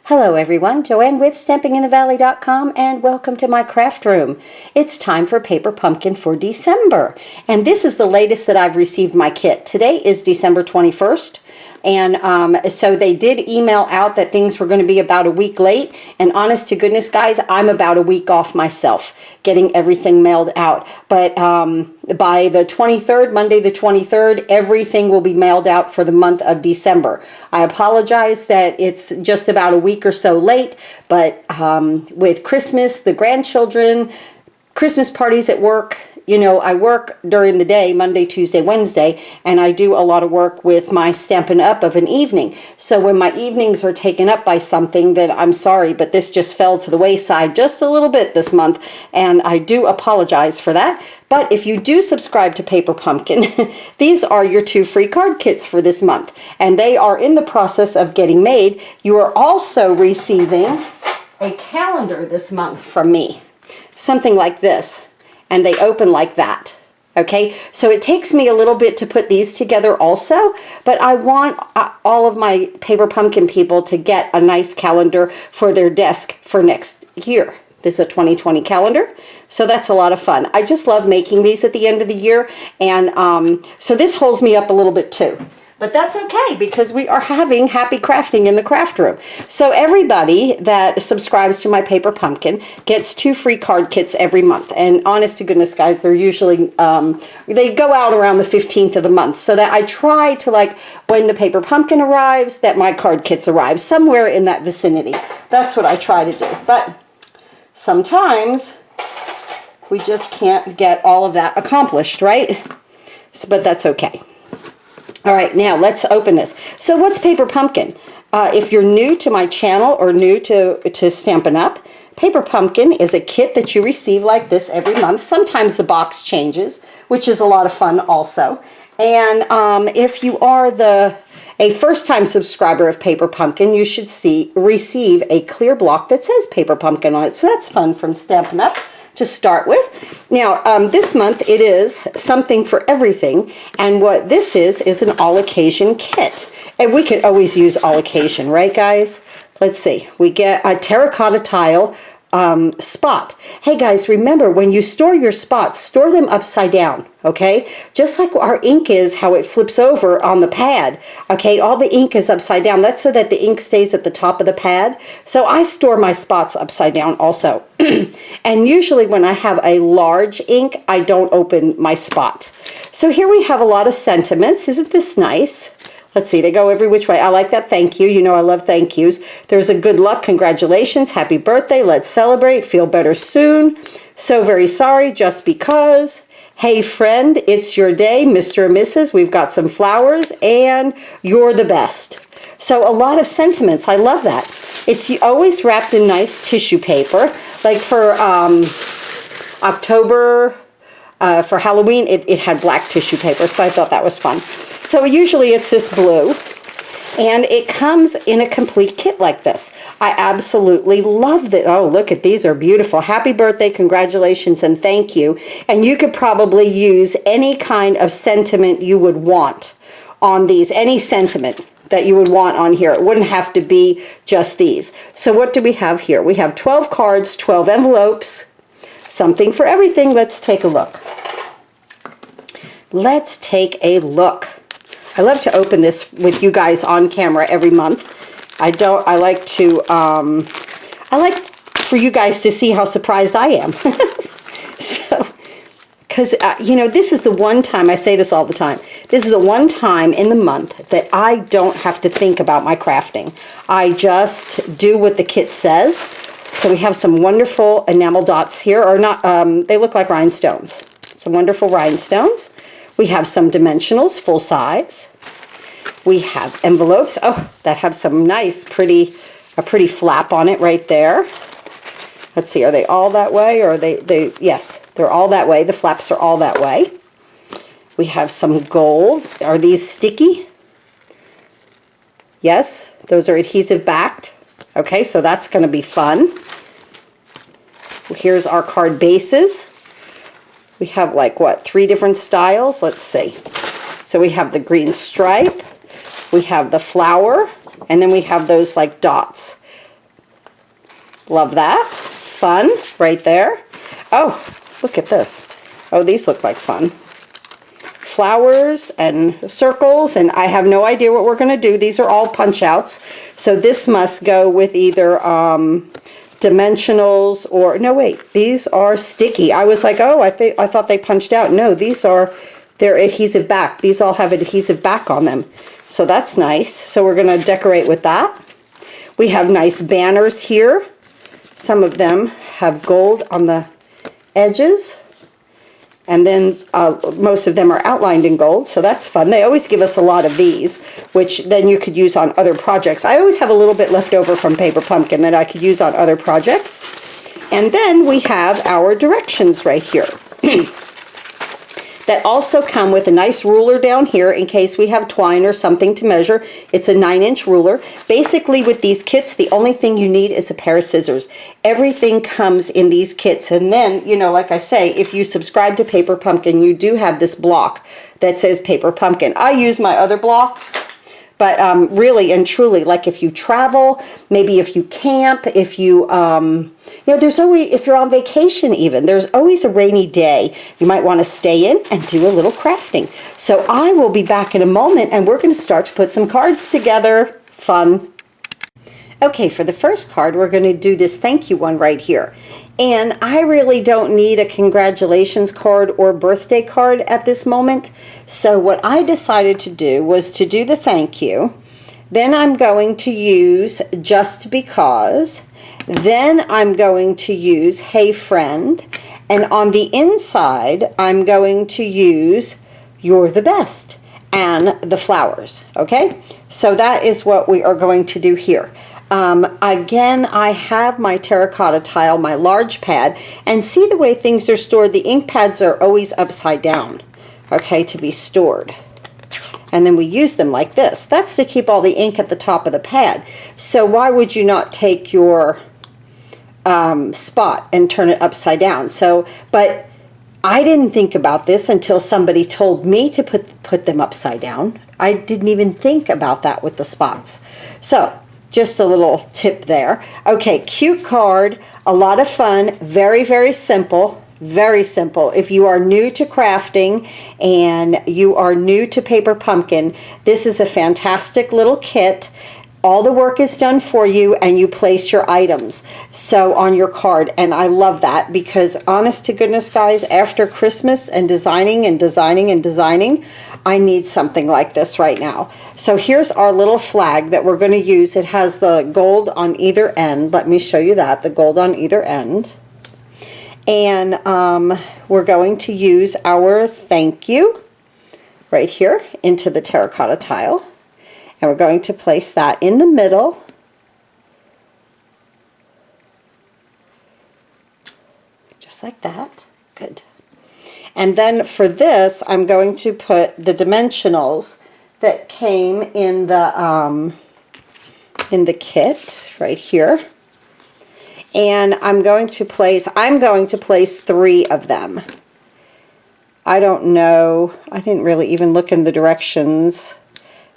Hello everyone, Joanne with StampinginTheValley.com and welcome to my craft room. It's time for Paper Pumpkin for December. And this is the latest that I've received my kit. Today is December 21st. And so they did email out that things were going to be about a week late. And honest to goodness, guys, I'm about a week off myself getting everything mailed out. But by the 23rd, Monday the 23rd, everything will be mailed out for the month of December. I apologize that it's just about a week or so late, but with Christmas, the grandchildren, Christmas parties at work, you know, I work during the day, Monday, Tuesday, Wednesday, and I do a lot of work with my Stampin' Up of an evening. So when my evenings are taken up by something, then I'm sorry, but this just fell to the wayside just a little bit this month, and I do apologize for that. But if you do subscribe to Paper Pumpkin, these are your 2 free card kits for this month, and they are in the process of getting made. You are also receiving a calendar this month from me, something like this. And they open like that. Okay, so it takes me a little bit to put these together also, but I want all of my Paper Pumpkin people to get a nice calendar for their desk for next year. This is a 2020 calendar, so that's a lot of fun. I just love making these at the end of the year, and so this holds me up a little bit too. But that's okay because we are having happy crafting in the craft room. So everybody that subscribes to my Paper Pumpkin gets 2 free card kits every month. And honest to goodness, guys, they're usually, they go out around the 15th of the month. So that I try to, like, when the Paper Pumpkin arrives, that my card kits arrive somewhere in that vicinity. That's what I try to do. But sometimes we just can't get all of that accomplished, right? But that's okay. All right, now let's open this. So what's Paper Pumpkin? If you're new to my channel or new to Stampin' Up, Paper Pumpkin is a kit that you receive like this every month. Sometimes the box changes, which is a lot of fun also. And if you are a first-time subscriber of Paper Pumpkin, you should receive a clear block that says Paper Pumpkin on it. So that's fun from Stampin' Up to start with. Now, this month it is something for everything, and what this is an all-occasion kit. And we could always use all occasion, right, guys? Let's see. We get a terracotta tile spot. Hey guys, remember when you store your spots, store them upside down, okay? Just like our ink is, how it flips over on the pad, okay? All the ink is upside down. That's so that the ink stays at the top of the pad. So I store my spots upside down also. And usually when I have a large ink, I don't open my spot. So here we have a lot of sentiments. Isn't this nice? Let's see, they go every which way. I like that. Thank you. You know I love thank yous. There's a good luck. Congratulations. Happy birthday. Let's celebrate. Feel better soon. So very sorry. Just because. Hey friend, it's your day. Mr. and Mrs. We've got some flowers and you're the best. So a lot of sentiments. I love that. It's always wrapped in nice tissue paper. Like for October, for Halloween, it had black tissue paper. So I thought that was fun. So usually it's this blue, and it comes in a complete kit like this. I absolutely love this. Oh, look at these are beautiful. Happy birthday, congratulations, and thank you. And you could probably use any kind of sentiment you would want on these, any sentiment that you would want on here. It wouldn't have to be just these. So what do we have here? We have 12 cards, 12 envelopes, something for everything. Let's take a look. Let's take a look. I love to open this with you guys on camera every month. I like for you guys to see how surprised I am. So, because, you know, this is the one time, I say this all the time, this is the one time in the month that I don't have to think about my crafting. I just do what the kit says. So we have some wonderful enamel dots here, or not, they look like rhinestones. Some wonderful rhinestones. We have some dimensionals, full size. We have envelopes, oh, that have some nice, a pretty flap on it right there. Let's see, are they all that way, or are they, yes, they're all that way. The flaps are all that way. We have some gold. Are these sticky? Yes, those are adhesive backed. Okay, so that's going to be fun. Here's our card bases. We have like, what, 3 different styles? Let's see. So we have the green stripe, we have the flower, and then we have those like dots. Love that. Fun right there. Oh, look at this. Oh, these look like fun. Flowers and circles, and I have no idea what we're going to do. These are all punch outs. So this must go with either dimensionals or, no wait, these are sticky. I was like, oh, I thought they punched out. No, they're adhesive back. These all have adhesive back on them. So that's nice. So we're going to decorate with that. We have nice banners here. Some of them have gold on the edges. And then most of them are outlined in gold, so that's fun. They always give us a lot of these, which then you could use on other projects. I always have a little bit left over from Paper Pumpkin that I could use on other projects. And then we have our directions right here. That also come with a nice ruler down here in case we have twine or something to measure. It's a 9-inch ruler. Basically with these kits, the only thing you need is a pair of scissors. Everything comes in these kits. And then, you know, like I say, if you subscribe to Paper Pumpkin, you do have this block that says Paper Pumpkin. I use my other blocks. But really and truly, like if you travel, maybe if you camp, if you, you know, there's always, if you're on vacation even, there's always a rainy day. You might want to stay in and do a little crafting. So I will be back in a moment and we're going to start to put some cards together. Fun. Okay, for the first card, we're going to do this thank you one right here. And I really don't need a congratulations card or birthday card at this moment. So what I decided to do was to do the thank you. Then I'm going to use just because. Then I'm going to use hey friend. And on the inside, I'm going to use you're the best and the flowers. Okay, so that is what we are going to do here. Again, I have my terracotta tile, my large pad, and see the way things are stored. The ink pads are always upside down, okay, to be stored. And then we use them like this. That's to keep all the ink at the top of the pad. So why would you not take your spot and turn it upside down? So, but I didn't think about this until somebody told me to put them upside down. I didn't even think about that with the spots. So, just a little tip there. Okay, cute card, a lot of fun, very, very simple, very simple. If you are new to crafting and you are new to Paper Pumpkin, this is a fantastic little kit. All the work is done for you and you place your items so on your card, and I love that because honest to goodness guys, after Christmas and designing and designing and designing, I need something like this right now. So here's our little flag that we're going to use. It has the gold on either end. Let me show you that, the gold on either end. And we're going to use our thank you right here into the terracotta tile. And we're going to place that in the middle. Just like that. Good. And then for this, I'm going to put the dimensionals that came in the kit right here. And I'm going to place 3 of them. I don't know. I didn't really even look in the directions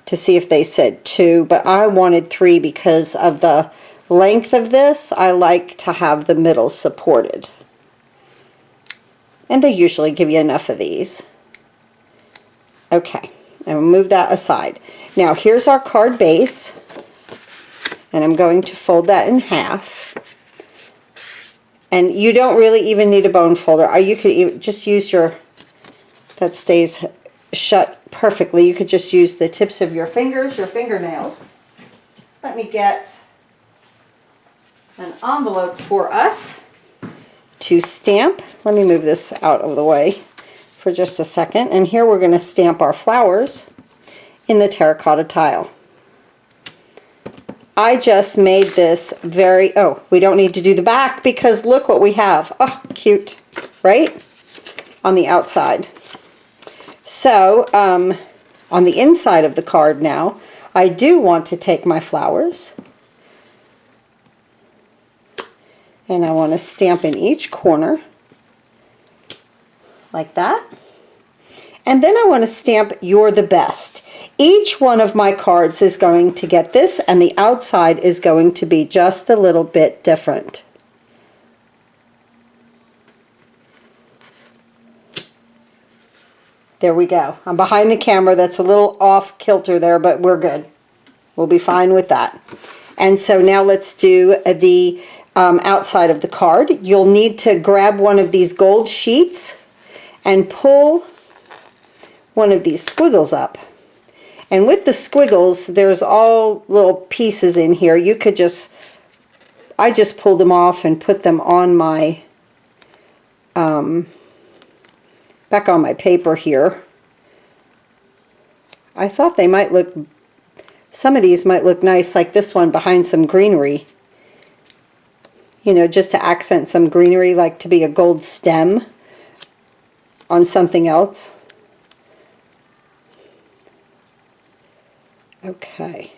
to see if they said 2, but I wanted 3 because of the length of this. I like to have the middle supported. And they usually give you enough of these. Okay, and we'll move that aside. Now here's our card base. And I'm going to fold that in half. And you don't really even need a bone folder. You could even just use your, that stays shut perfectly. You could just use the tips of your fingers, your fingernails. Let me get an envelope for us to stamp. Let me move this out of the way for just a second. And here we're going to stamp our flowers in the terracotta tile. I just made this very, oh, we don't need to do the back because look what we have. Oh, cute, right? On the outside. So, on the inside of the card now, I do want to take my flowers and I want to stamp in each corner like that. And then I want to stamp you're the best. each one of my cards is going to get this, and the outside is going to be just a little bit different. There we go. I'm behind the camera. That's a little off kilter there, but we're good. We'll be fine with that. And so now let's do the outside of the card. You'll need to grab one of these gold sheets and pull one of these squiggles up. And with the squiggles, there's all little pieces in here. You could just, I just pulled them off and put them on my, back on my paper here. I thought they might look, some of these might look nice, like this one behind some greenery. You know, just to accent some greenery, like to be a gold stem on something else. Okay,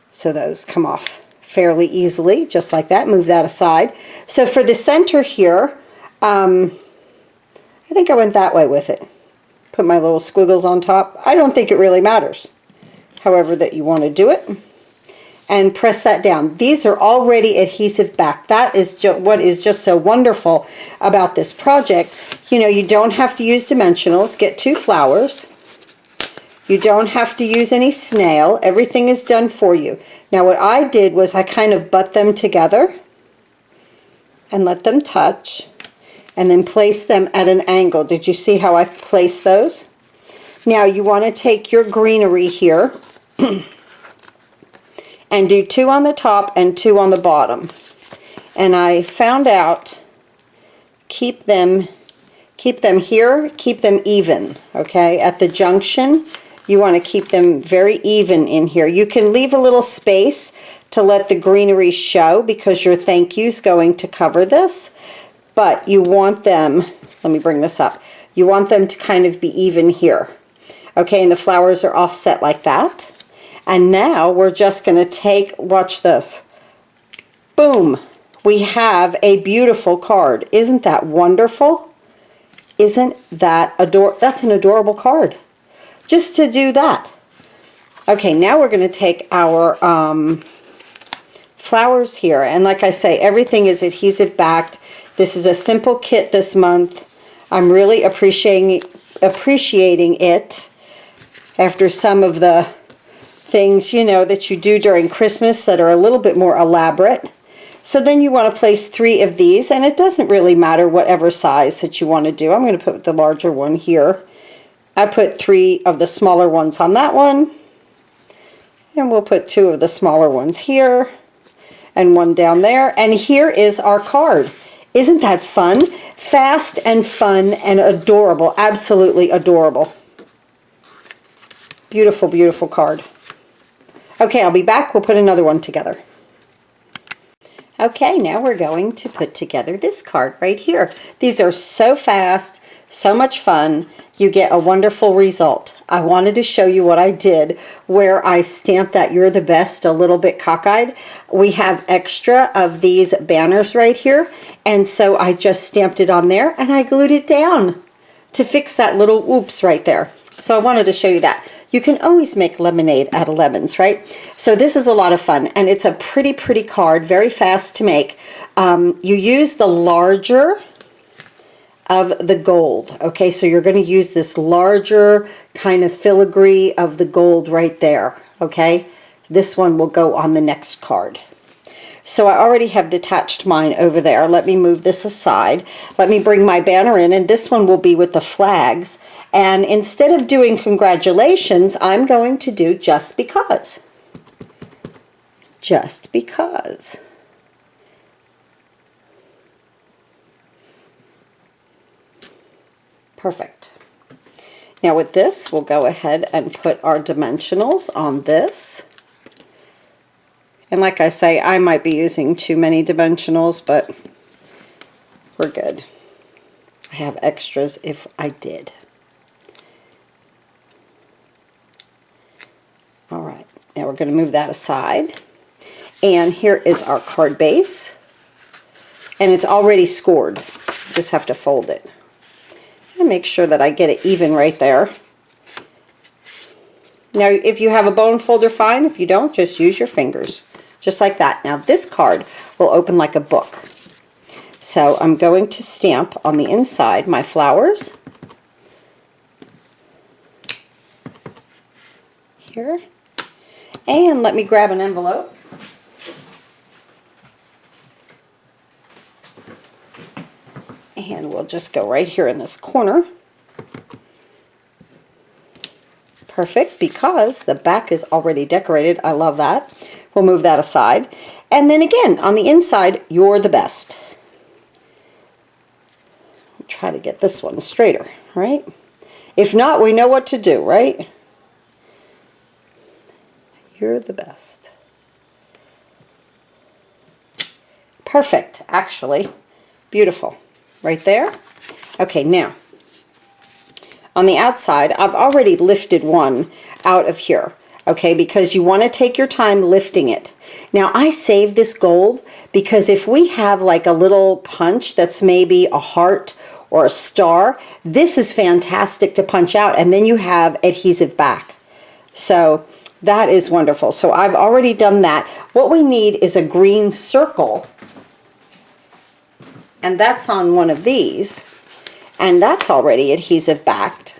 so those come off fairly easily, just like that. Move that aside. So for the center here, I think I went that way with it. Put my little squiggles on top. I don't think it really matters, however that you want to do it. And press that down. These are already adhesive back. That is what is just so wonderful about this project. You know, you don't have to use dimensionals. Get 2 flowers. You don't have to use any snail. Everything is done for you. Now what I did was I kind of butt them together and let them touch and then place them at an angle. Did you see how I placed those? Now you want to take your greenery here and do 2 on the top and 2 on the bottom. And I found out, keep them here, keep them even, okay? At the junction, you want to keep them very even in here. You can leave a little space to let the greenery show because your thank you's going to cover this, but you want them, let me bring this up, you want them to kind of be even here. Okay, and the flowers are offset like that. And now we're just going to take, watch this, boom, we have a beautiful card. Isn't that wonderful? Isn't that that's an adorable card. Just to do that. Okay, now we're going to take our flowers here. And like I say, everything is adhesive backed. This is a simple kit this month. I'm really appreciating it after some of the things, you know, that you do during Christmas that are a little bit more elaborate. So then you want to place 3 of these, and it doesn't really matter whatever size that you want to do. I'm going to put the larger one here. I put 3 of the smaller ones on that one, and we'll put 2 of the smaller ones here, and 1 down there, and here is our card. Isn't that fun? Fast and fun and adorable, absolutely adorable. Beautiful, beautiful card. Okay, I'll be back. We'll put another one together. Okay, now we're going to put together this card right here. These are so fast, so much fun. You get a wonderful result. I wanted to show you what I did where I stamped that "You're the Best" a little bit cockeyed. We have extra of these banners right here, and so I just stamped it on there and I glued it down to fix that little oops right there. So I wanted to show you that. You can always make lemonade out of lemons, right? So this is a lot of fun, and it's a pretty, pretty card, very fast to make. You use the larger of the gold, okay? So you're going to use this larger kind of filigree of the gold right there, okay? This one will go on the next card. So I already have detached mine over there. Let me move this aside. Let me bring my banner in, and this one will be with the flags. And instead of doing congratulations, I'm going to do just because. Just because. Perfect. Now with this, we'll go ahead and put our dimensionals on this. And like I say, I might be using too many dimensionals, but we're good. I have extras if I did. All right, now we're going to move that aside. And here is our card base. And it's already scored. Just have to fold it. And make sure that I get it even right there. Now, if you have a bone folder, fine. If you don't, just use your fingers. Just like that. Now, this card will open like a book. So I'm going to stamp on the inside my flowers. Here. And let me grab an envelope. And we'll just go right here in this corner. Perfect, because the back is already decorated. I love that. We'll move that aside. And then again, on the inside, you're the best. I'll try to get this one straighter, right? If not, we know what to do, right? You're the best. Perfect, actually. Beautiful. Right there. Okay, now, on the outside, I've already lifted one out of here, okay, because you want to take your time lifting it. Now, I saved this gold because if we have like a little punch that's maybe a heart or a star, this is fantastic to punch out, and then you have adhesive back. So that is wonderful. So I've already done that. What we need is a green circle, and that's on one of these, and that's already adhesive backed.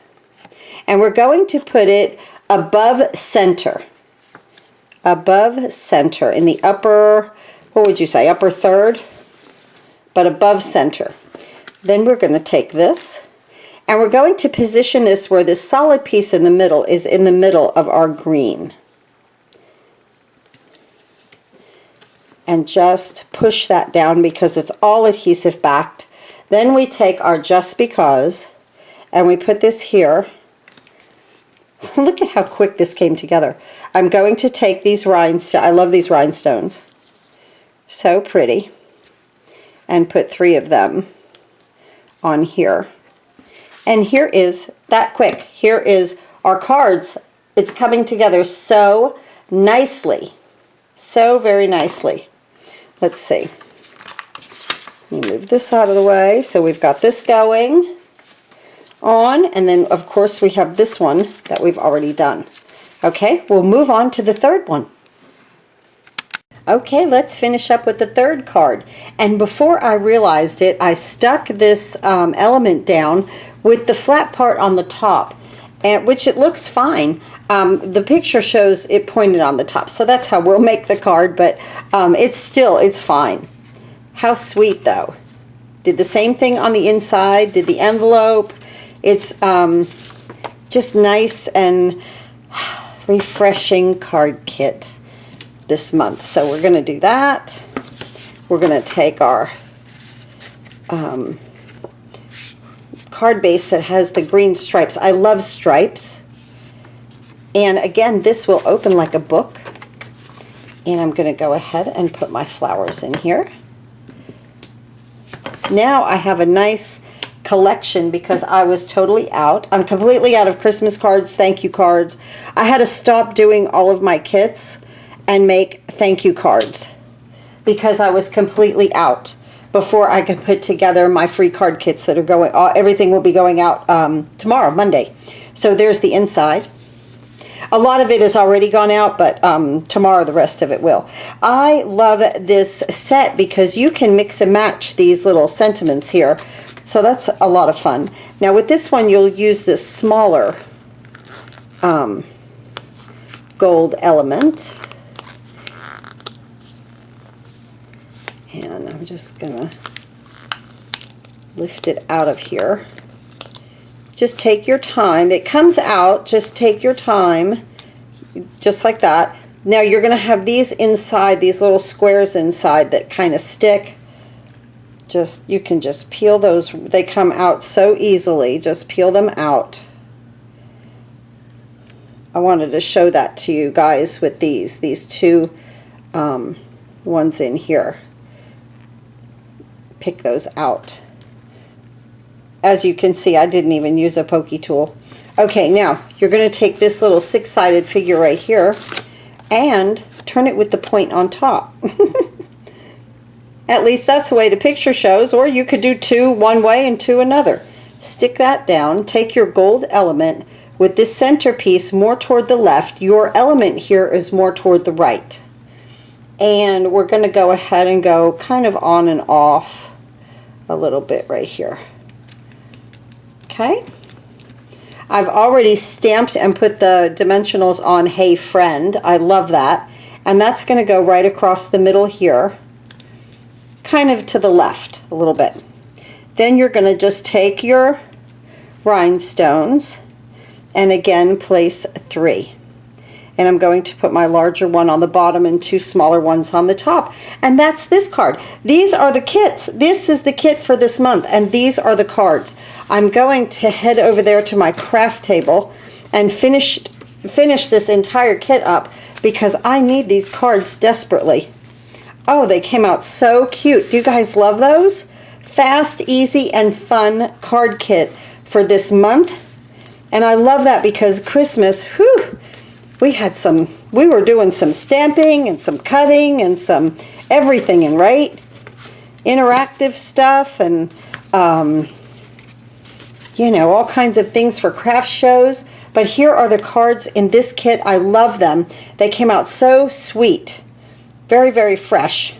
And we're going to put it above center. Above center in the upper, what would you say, upper third? But above center. Then we're going to take this, and we're going to position this where this solid piece in the middle is in the middle of our green. And just push that down because it's all adhesive backed. Then we take our just because and we put this here. Look at how quick this came together. I'm going to take these rhinestones. I love these rhinestones. So pretty. And put 3 of them on here. And here is that quick. Here is our cards. It's coming together so nicely. So very nicely. Let's see. Let me move this out of the way. So we've got this going on, and then of course we have this one that we've already done. Okay, we'll move on to the third one. Okay, let's finish up with the third card. And before I realized it, I stuck this element down with the flat part on the top, and which it looks fine. The picture shows it pointed on the top, so that's how we'll make the card, but it's fine. How sweet though. Did the same thing on the inside, did the envelope. It's just nice and refreshing card kit this month. So we're going to do that. We're going to take our card base that has the green stripes. I love stripes. And again, this will open like a book. And I'm going to go ahead and put my flowers in here. Now I have a nice collection because I was totally out. I'm completely out of Christmas cards, thank you cards. I had to stop doing all of my kits and make thank you cards because I was completely out before I could put together my free card kits that are going, everything will be going out tomorrow, Monday. So there's the inside. A lot of it has already gone out, but tomorrow the rest of it will. I love this set because you can mix and match these little sentiments here. So that's a lot of fun. Now with this one, you'll use this smaller gold element. And I'm just going to lift it out of here. Just take your time. It comes out, just take your time, just like that. Now you're going to have these inside, these little squares inside that kind of stick. You can just peel those, they come out so easily, just peel them out. I wanted to show that to you guys with these two ones in here. Pick those out. As you can see, I didn't even use a pokey tool. Okay, now you're going to take this little 6-sided figure right here and turn it with the point on top. At least that's the way the picture shows, or you could do 2 one way and 2 another. Stick that down, take your gold element, with this centerpiece more toward the left. Your element here is more toward the right. And we're going to go ahead and go kind of on and off a little bit right here. Okay. I've already stamped and put the dimensionals on Hey Friend. I love that. And that's going to go right across the middle here, kind of to the left a little bit. Then you're going to just take your rhinestones and again place 3. And I'm going to put my larger one on the bottom and 2 smaller ones on the top. And that's this card. These are the kits. This is the kit for this month, and these are the cards. I'm going to head over there to my craft table and finish this entire kit up because I need these cards desperately. Oh, they came out so cute. Do you guys love those? Fast, easy, and fun card kit for this month. And I love that because Christmas, whew, we were doing some stamping and some cutting and some everything, and right? Interactive stuff and, you know, all kinds of things for craft shows. But here are the cards in this kit. I love them. They came out so sweet. Very, very fresh.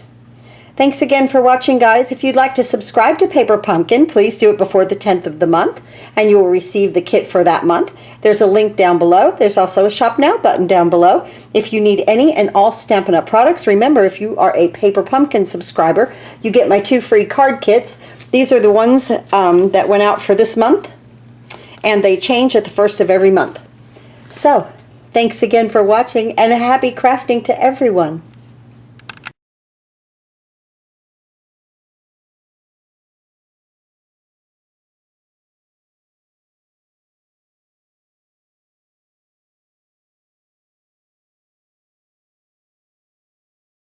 Thanks again for watching, guys. If you'd like to subscribe to Paper Pumpkin, please do it before the 10th of the month, and you will receive the kit for that month. There's a link down below. There's also a Shop Now button down below. If you need any and all Stampin' Up! Products, remember, if you are a Paper Pumpkin subscriber, you get my 2 free card kits. These are the ones that went out for this month, and they change at the first of every month. So, thanks again for watching, and a happy crafting to everyone.